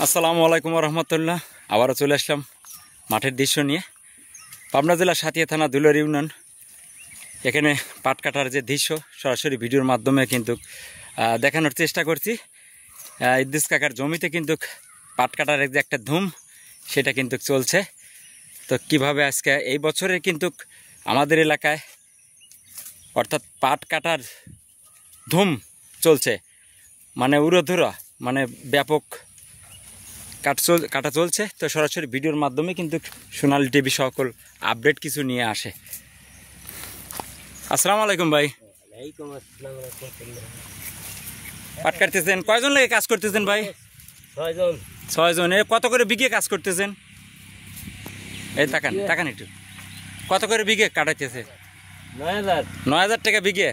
আসসালামু আলাইকুম রহমতুল্লাহ। আবারও চলে আসলাম মাঠের দৃশ্য নিয়ে। পাবনা জেলা সাতিয়া থানা দুলার ইউনিয়ন। এখানে পাট কাটার যে দৃশ্য সরাসরি ভিডিওর মাধ্যমে কিন্তু দেখানোর চেষ্টা করছি। ইদ্রিস কাকার জমিতে কিন্তু পাট কাটার যে একটা ধুম সেটা কিন্তু চলছে। তো কিভাবে আজকে এই বছরে কিন্তু আমাদের এলাকায় অর্থাৎ পাট কাটার ধুম চলছে, মানে উড়োধুরা, মানে ব্যাপক কাটা চলছে। তো সরাসরি ভিডিওর মাধ্যমে কিন্তু সোনালী টিভি সকল আপডেট কিছু নিয়ে আসে। আসসালামু আলাইকুম ভাই। পাট কাটতেছেন, কয়জন লেগে কাজ করতেছেন ভাই? 6 জন। কত করে বিঘে কাজ করতেছেন? এই তাকান একটু, কত করে বিঘে কাটাইতেছে? 9,000 টাকা বিঘে।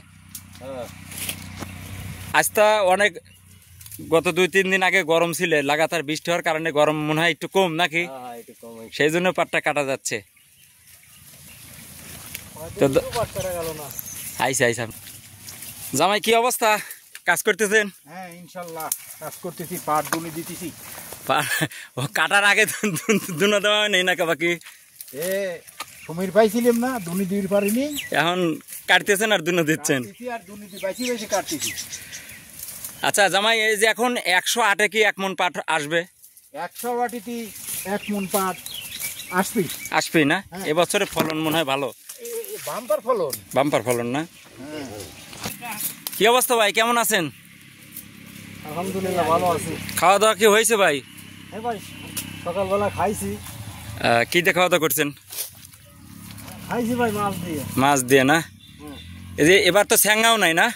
আজ তো অনেক, গত 2-3 দিন আগে গরম ছিল, লাগাতার বৃষ্টি হওয়ার কারণে গরম মনে হয় একটু কম নাকি? সেই জন্য পাটটা কাটা যাচ্ছে। জামাই কি অবস্থা, কাজ করতেছেন? হ্যাঁ ইনশাআল্লাহ কাজ করতেছি, পাট দুনি দিতেছি। কাটার আগে দুনো দেওয়া নেই না বাকি? সমীর পাইছিলাম না, দুনি দিতে পারিনি। এখন কাটতেছেন আর দুনো দিচ্ছেন? আর দুনি দি বেশি বেশি কাটতেছি। আচ্ছা জামাই, এই যে এখন 108-এ কি 1 মণ পাট আসবে? 108-তে 1 মণ পাট আসবে না? এবছরে ফলন মনে হয় ভালো, বাম্পার ফলন না? কি অবস্থা ভাই, কেমন আছেন? আলহামদুলিল্লাহ ভালো আছি। খাওয়া দাওয়া কি হয়েছে ভাই? হ্যাঁ ভাই, সকালবেলা খাইছি। কি দিয়ে খাওয়া দাওয়া করছেন? খাইছি ভাই মাছ দিয়ে না? এই যে এবার তো স্যাঙ্গাও নাই না?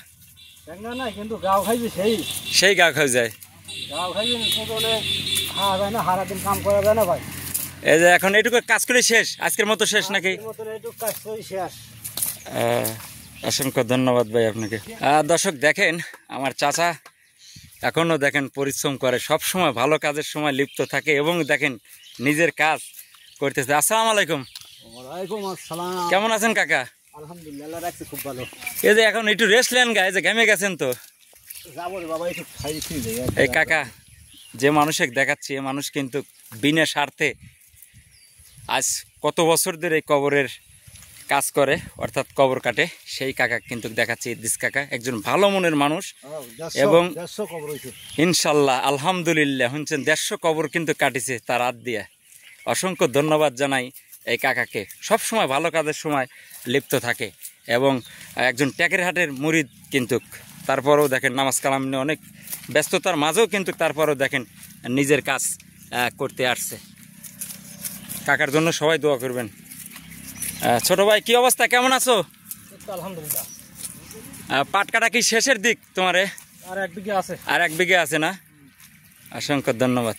স্যাঙ্গা নাই, কিন্তু গাও খাইছি সেই গাও খাওয়া যায়। গাও খাইছি খাওয়া যায় না, সারাদিন কাম করা যায় না ভাই। এই যে এখন এইটুকু কাজ করে শেষ, আজকের মতো শেষ নাকি? কাজ করে শেষ। অসংখ্য ধন্যবাদ ভাই আপনাকে। দর্শক দেখেন, আমার চাচা এখনও দেখেন পরিশ্রম করে, সব সময় ভালো কাজের সময় লিপ্ত থাকে এবং দেখেন নিজের কাজ করতেছে। আসসালামু আলাইকুম। ওয়ালাইকুম আসসালাম। কেমন আছেন কাকা? আলহামদুলিল্লাহ রাখছি খুব ভালো। এই যে এখন একটু রেস্ট নেন গায়ে, যে ঘেমে গেছেন তো। যাবো রে বাবা, একটু খাইছি। এই কাকা যে মানুষকে দেখাচ্ছি, এই মানুষ কিন্তু বিনা স্বার্থে আজ কত বছর ধরে এই কবরের কাজ করে, অর্থাৎ কবর কাটে। সেই কাকা কিন্তু দেখাচ্ছি, ইদ্রিস কাকা একজন ভালো মনের মানুষ এবং ইনশাল্লাহ আলহামদুলিল্লাহ শুনছেন 150 কবর কিন্তু কাটিছে তার হাত দিয়ে। অসংখ্য ধন্যবাদ জানাই এই কাকাকে, সব সময় ভালো কাজের সময় লিপ্ত থাকে এবং একজন ট্যাকের হাটের মুরিদ কিন্তু। তারপরেও দেখেন নামাজ কালাম নিয়ে অনেক ব্যস্ততার মাঝেও কিন্তু তারপরেও দেখেন নিজের কাজ করতে আসছে। কাকার জন্য সবাই দোয়া করবেন। ছোট ভাই কি অবস্থা, কেমন আছো? আলহামদুলিল্লাহ। পাট কাটা কি শেষের দিক তোমারে? আর 1 বিঘা আছে। আর 1 বিঘা আছে না? অসংখ্য ধন্যবাদ।